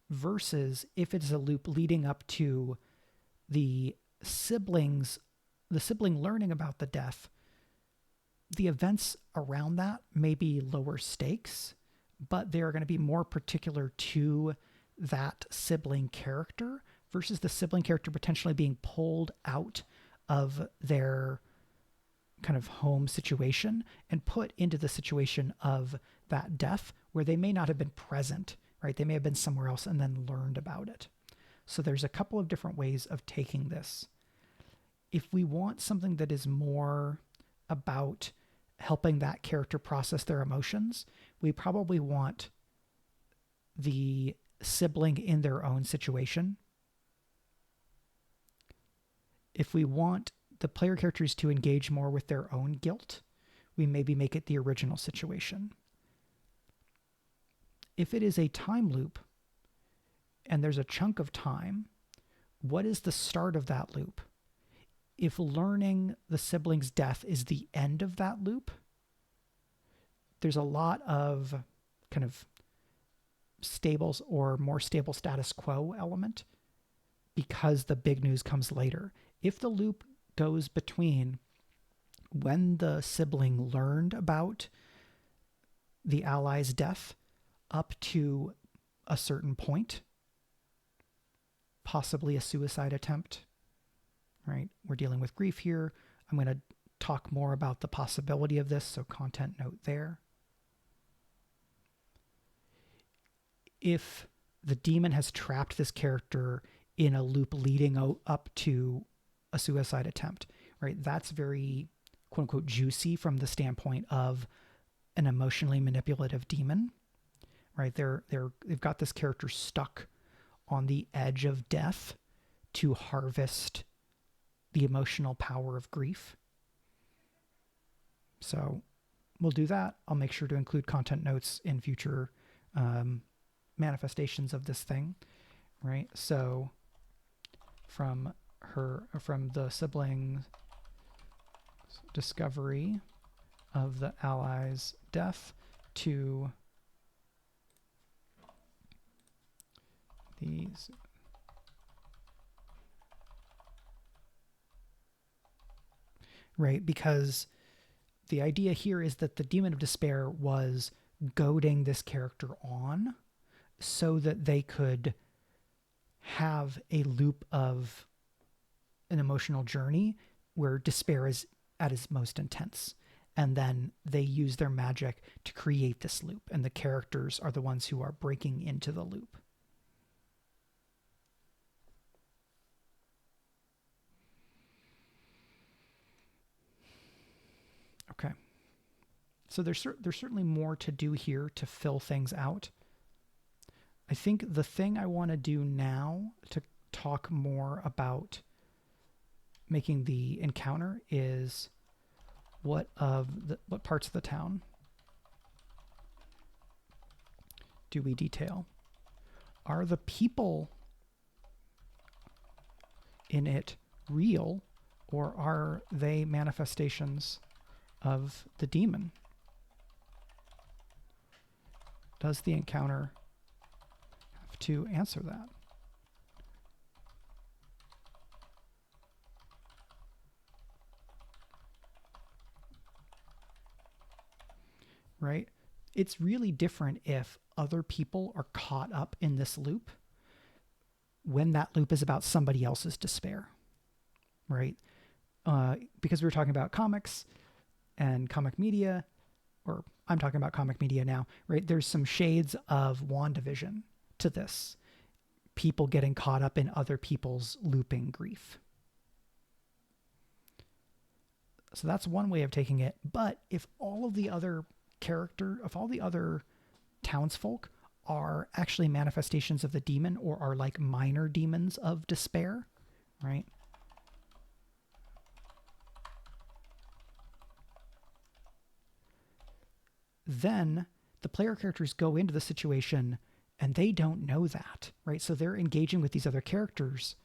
versus if it's a loop leading up to the sibling learning about the death, the events around that may be lower stakes, but they are going to be more particular to that sibling character versus the sibling character potentially being pulled out of their kind of home situation and put into the situation of that death where they may not have been present, right? They may have been somewhere else and then learned about it. So there's a couple of different ways of taking this. If we want something that is more about helping that character process their emotions, we probably want the sibling in their own situation. If we want the player characters to engage more with their own guilt, we maybe make it the original situation. If it is a time loop and there's a chunk of time, what is the start of that loop? If learning the sibling's death is the end of that loop, there's a lot of kind of stables or more stable status quo element because the big news comes later. If the loop goes between when the sibling learned about the ally's death up to a certain point, possibly a suicide attempt, right? We're dealing with grief here. I'm going to talk more about the possibility of this, so content note there. If the demon has trapped this character in a loop leading up to a suicide attempt, right? That's very quote unquote juicy from the standpoint of an emotionally manipulative demon, right? They've got this character stuck on the edge of death to harvest the emotional power of grief. So we'll do that. I'll make sure to include content notes in future manifestations of this thing, right? So from the sibling's discovery of the ally's death to these right, because the idea here is that the demon of despair was goading this character on so that they could have a loop of an emotional journey where despair is at its most intense. And then they use their magic to create this loop, and the characters are the ones who are breaking into the loop. Okay. So there's certainly more to do here to fill things out. I think the thing I want to do now to talk more about making the encounter is what parts of the town do we detail? Are the people in it real, or are they manifestations of the demon? Does the encounter have to answer that? Right? It's really different if other people are caught up in this loop when that loop is about somebody else's despair, right? Because we were talking about comics and comic media, or I'm talking about comic media now, right? There's some shades of WandaVision to this. People getting caught up in other people's looping grief. So that's one way of taking it. But if all the other townsfolk are actually manifestations of the demon or are like minor demons of despair, right? Then the player characters go into the situation and they don't know that, right? So they're engaging with these other characters.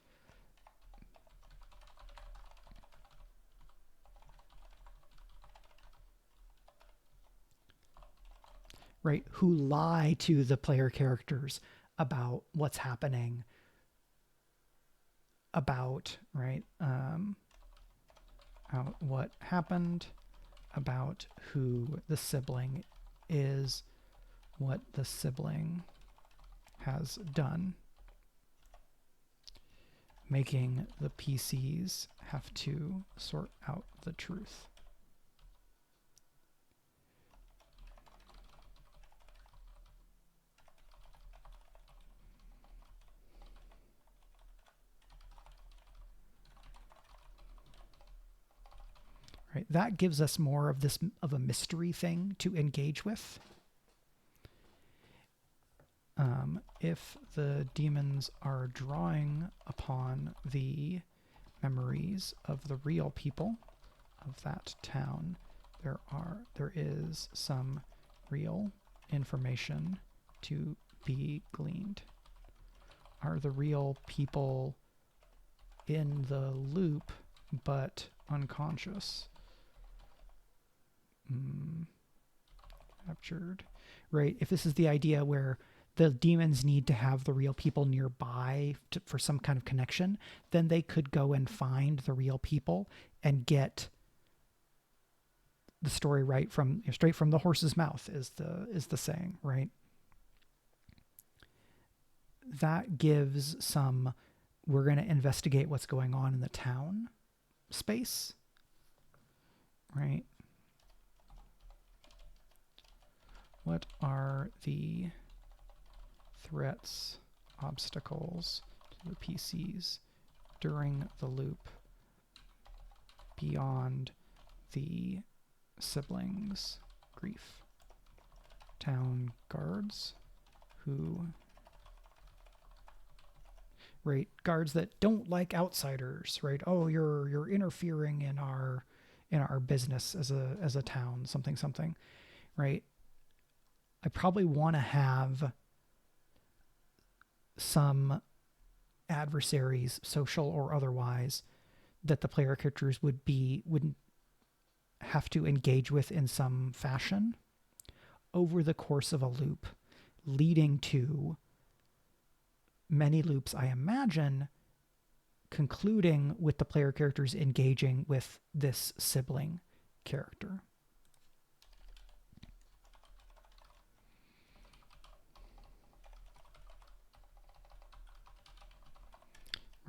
Right? Who lie to the player characters about what's happening, about, right? What happened, about who the sibling is, what the sibling has done, making the PCs have to sort out the truth. Right? That gives us more of this of a mystery thing to engage with. If the demons are drawing upon the memories of the real people of that town, there is some real information to be gleaned. Are the real people in the loop but unconscious? Captured. Right, if this is the idea where the demons need to have the real people nearby for some kind of connection, then they could go and find the real people and get the story right from straight from the horse's mouth is the saying, right? That gives some, we're going to investigate what's going on in the town space, right? What are the threats, obstacles to the PCs during the loop beyond the siblings' grief? Town guards who, right, guards that don't like outsiders, right? Oh, you're interfering in our business as a town, something, right? I probably want to have some adversaries, social or otherwise, that the player characters wouldn't have to engage with in some fashion over the course of a loop, leading to many loops, I imagine, concluding with the player characters engaging with this sibling character.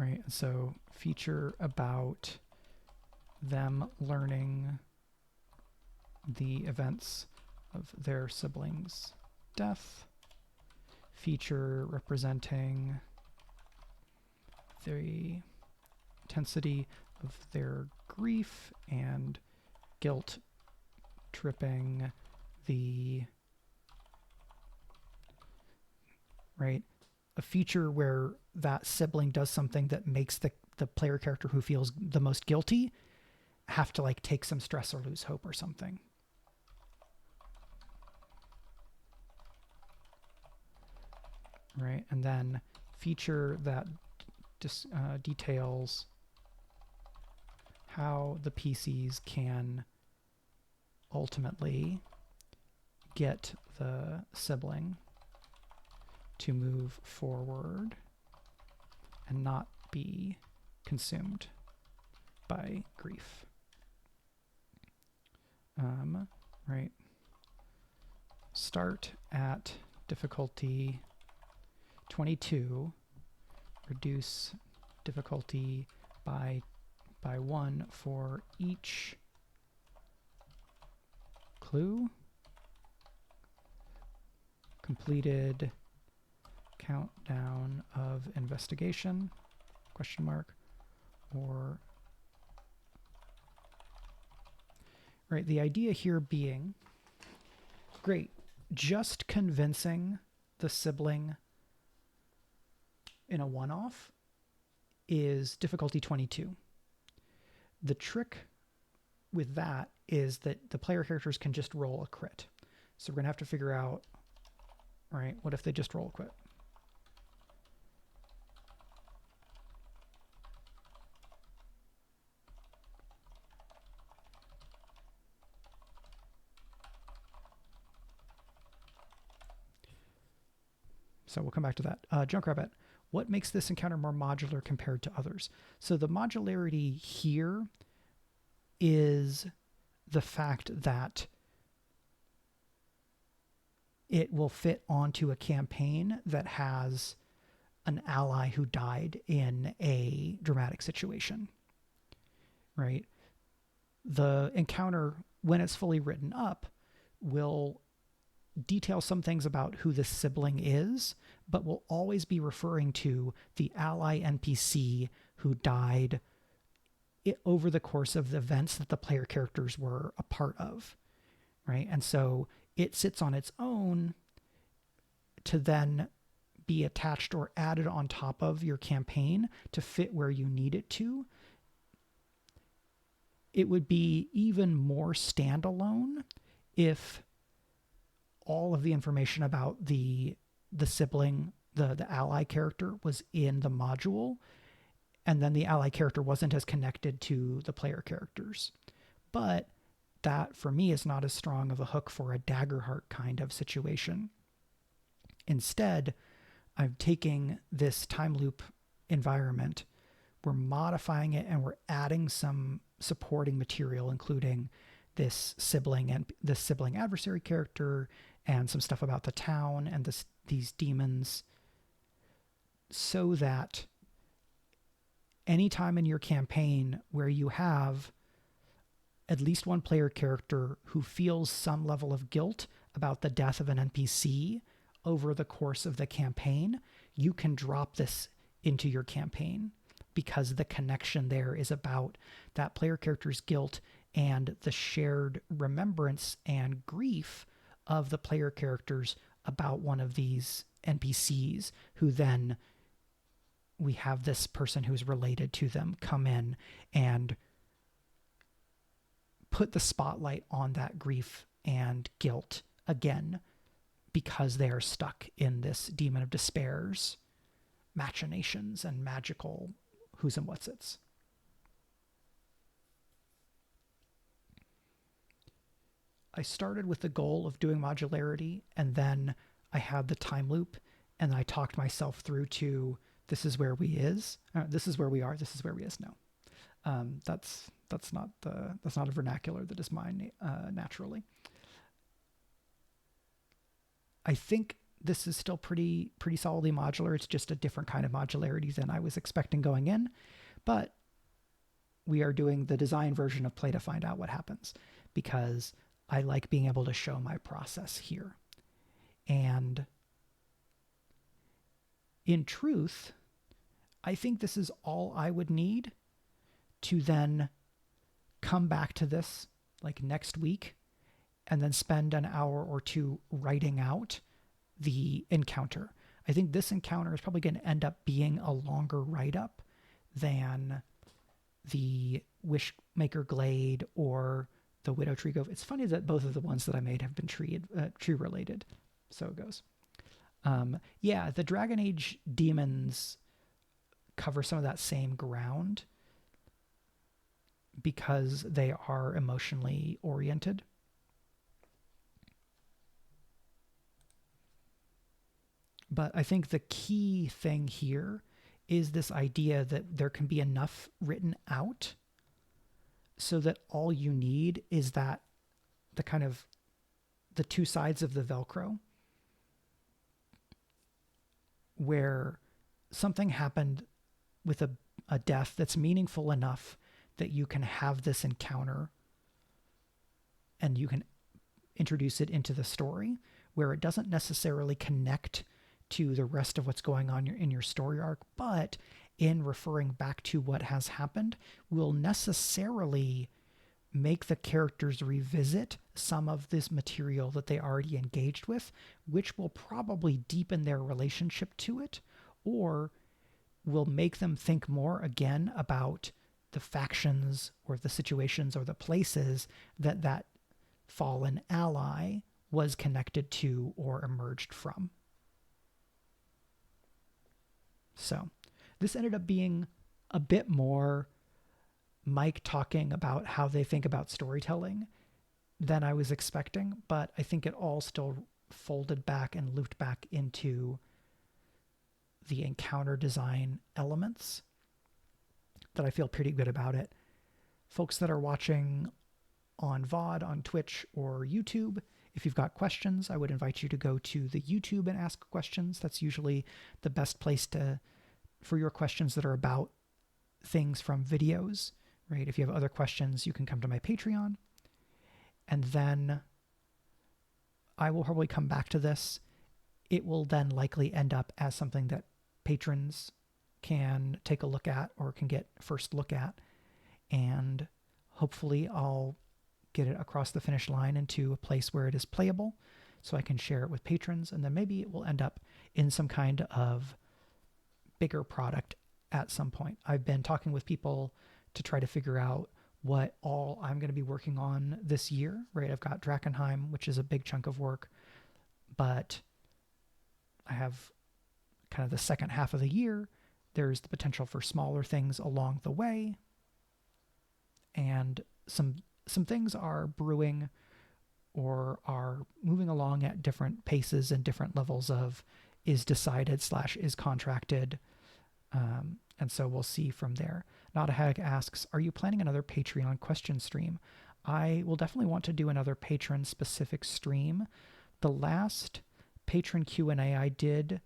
Right, so feature about them learning the events of their siblings' death. Feature representing the intensity of their grief and guilt tripping the, right? A feature where that sibling does something that makes the player character who feels the most guilty have to like take some stress or lose hope or something. Right, and then feature that details how the PCs can ultimately get the sibling to move forward and not be consumed by grief. Right. Start at difficulty 22. Reduce difficulty by 1 for each clue. Completed countdown of investigation, question mark, or, right, the idea here being, great, just convincing the sibling in a one-off is difficulty 22. The trick with that is that the player characters can just roll a crit. So we're going to have to figure out, right, what if they just roll a crit? So we'll come back to that. Junk Rabbit, what makes this encounter more modular compared to others? So the modularity here is the fact that it will fit onto a campaign that has an ally who died in a dramatic situation, right? The encounter, when it's fully written up, will detail some things about who the sibling is, but will always be referring to the ally NPC who died over the course of the events that the player characters were a part of, right? And so it sits on its own to then be attached or added on top of your campaign to fit where you need it to. It would be even more standalone if all of the information about the sibling, the ally character was in the module, and then the ally character wasn't as connected to the player characters. But that, for me, is not as strong of a hook for a Daggerheart kind of situation. Instead, I'm taking this time loop environment, we're modifying it, and we're adding some supporting material, including this sibling and this sibling adversary character and some stuff about the town and these demons, so that anytime in your campaign where you have at least one player character who feels some level of guilt about the death of an NPC over the course of the campaign, you can drop this into your campaign, because the connection there is about that player character's guilt and the shared remembrance and grief of the player characters about one of these NPCs, who then we have this person who's related to them come in and put the spotlight on that grief and guilt again, because they are stuck in this demon of despair's machinations and magical who's and what's its. I started with the goal of doing modularity, and then I had the time loop, and I talked myself through to this is where we is, this is where we are, this is where we is now. That's not a vernacular that is mine naturally. I think this is still pretty solidly modular. It's just a different kind of modularity than I was expecting going in, but we are doing the design version of play to find out what happens, because I like being able to show my process here. And in truth, I think this is all I would need to then come back to this like next week and then spend an hour or two writing out the encounter. I think this encounter is probably going to end up being a longer write-up than the Wishmaker Glade or the Widow Tree Grove. It's funny that both of the ones that I made have been tree related. So it goes. Yeah, the Dragon Age demons cover some of that same ground because they are emotionally oriented. But I think the key thing here is this idea that there can be enough written out so that all you need is that the two sides of the Velcro, where something happened with a death that's meaningful enough that you can have this encounter and you can introduce it into the story, where it doesn't necessarily connect to the rest of what's going on in your story arc, but in referring back to what has happened will necessarily make the characters revisit some of this material that they already engaged with, which will probably deepen their relationship to it, or will make them think more again about the factions or the situations or the places that fallen ally was connected to or emerged from. So this ended up being a bit more Mike talking about how they think about storytelling than I was expecting, but I think it all still folded back and looped back into the encounter design elements that I feel pretty good about it. Folks that are watching on VOD, on Twitch or YouTube. If you've got questions, I would invite you to go to the YouTube and ask questions. That's usually the best place for your questions that are about things from videos, right? If you have other questions, you can come to my Patreon. And then I will probably come back to this. It will then likely end up as something that patrons can take a look at or can get first look at. And hopefully I'll get it across the finish line into a place where it is playable so I can share it with patrons. And then maybe it will end up in some kind of bigger product at some point. I've been talking with people to try to figure out what all I'm going to be working on this year, right? I've got Drakkenheim, which is a big chunk of work, but I have kind of the second half of the year. There's the potential for smaller things along the way, and some things are brewing or are moving along at different paces and different levels of is decided / is contracted. And so we'll see from there. Not a Hag asks, are you planning another Patreon question stream? I will definitely want to do another patron specific stream. The last patron Q&A I did,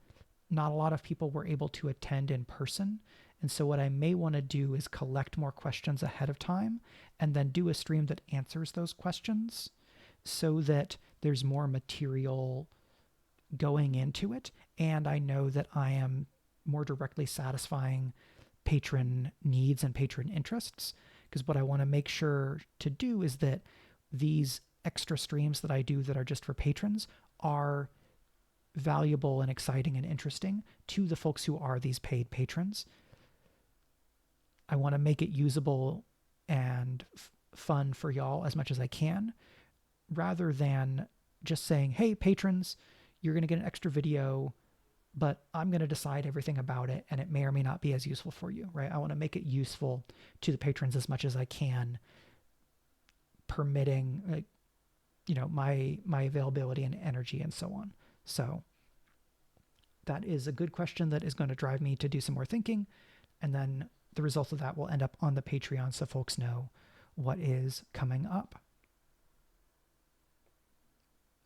not a lot of people were able to attend in person. And so what I may want to do is collect more questions ahead of time and then do a stream that answers those questions so that there's more material going into it. And I know that I am more directly satisfying patron needs and patron interests, because what I want to make sure to do is that these extra streams that I do that are just for patrons are valuable and exciting and interesting to the folks who are these paid patrons. I want to make it usable and fun for y'all as much as I can, rather than just saying, hey, patrons, you're going to get an extra video, but I'm going to decide everything about it, and it may or may not be as useful for you, right? I want to make it useful to the patrons as much as I can, permitting, like, you know, my availability and energy and so on. So that is a good question that is going to drive me to do some more thinking, and then the result of that will end up on the Patreon so folks know what is coming up.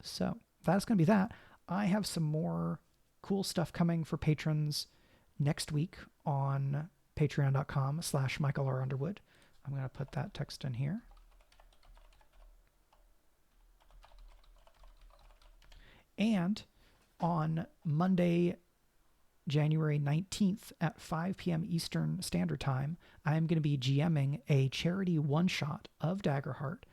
So that's going to be that. I have some more cool stuff coming for patrons next week on patreon.com/Michael R. Underwood. I'm going to put that text in here. And on Monday, January 19th at 5 p.m. Eastern Standard Time, I'm going to be GMing a charity one-shot of Daggerheart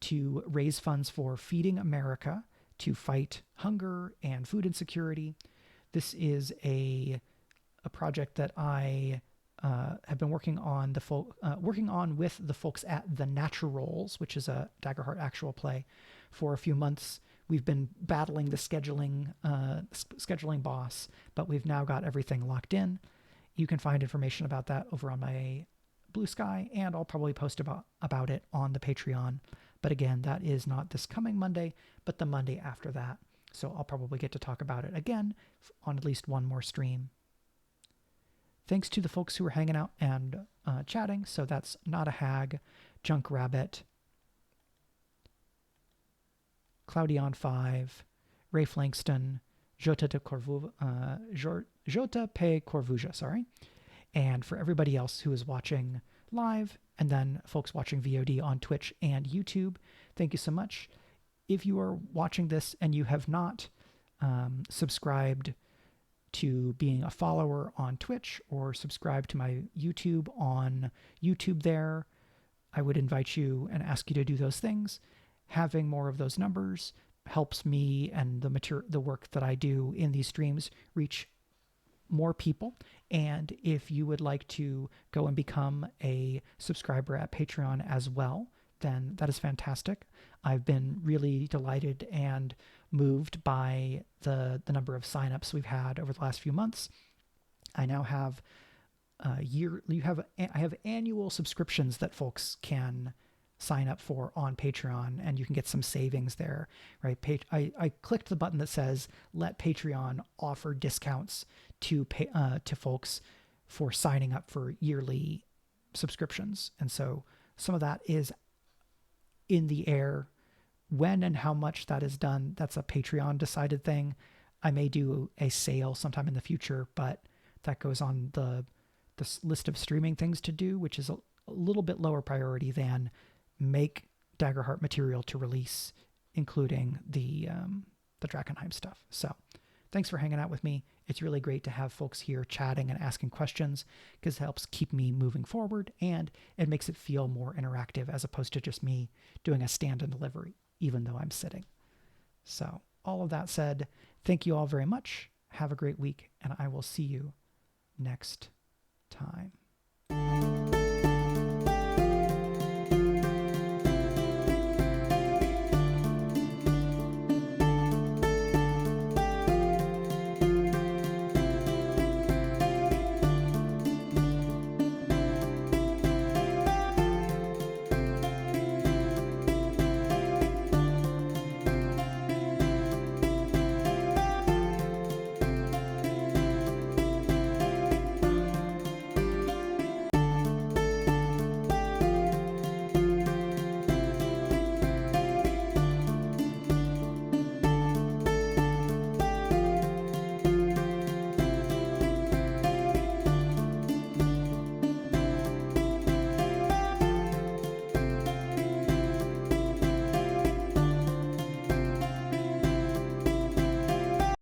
to raise funds for Feeding America to fight hunger and food insecurity. This is a project that I have been working on with the folks at The Naturals, which is a Daggerheart actual play, for a few months. We've been battling the scheduling boss, but we've now got everything locked in. You can find information about that over on my Blue Sky, and I'll probably post about it on the Patreon. But again, that is not this coming Monday, but the Monday after that. So I'll probably get to talk about it again on at least one more stream. Thanks to the folks who are hanging out and chatting. So that's Not a Hag, Junk Rabbit, Cloudion5, Rafe Langston, Jota Pe Corvuja, sorry. And for everybody else who is watching live, and then folks watching VOD on Twitch and YouTube, thank you so much. If you are watching this and you have not subscribed to being a follower on Twitch or subscribe to my YouTube on YouTube there, I would invite you and ask you to do those things. Having more of those numbers helps me and the work that I do in these streams reach more people. And if you would like to go and become a subscriber at Patreon as well, then that is fantastic. I've been really delighted and moved by the number of signups we've had over the last few months. I now have I have annual subscriptions that folks can sign up for on Patreon, and you can get some savings there, right? I clicked the button that says let Patreon offer discounts to folks for signing up for yearly subscriptions. And so some of that is in the air. When and how much that is done, that's a Patreon decided thing. I may do a sale sometime in the future, but that goes on the list of streaming things to do, which is a little bit lower priority than make Daggerheart material to release, including the Drakenheim stuff. So thanks for hanging out with me. It's really great to have folks here chatting and asking questions, because it helps keep me moving forward, and it makes it feel more interactive as opposed to just me doing a stand and delivery, even though I'm sitting. So all of that said, thank you all very much. Have a great week, and I will see you next time.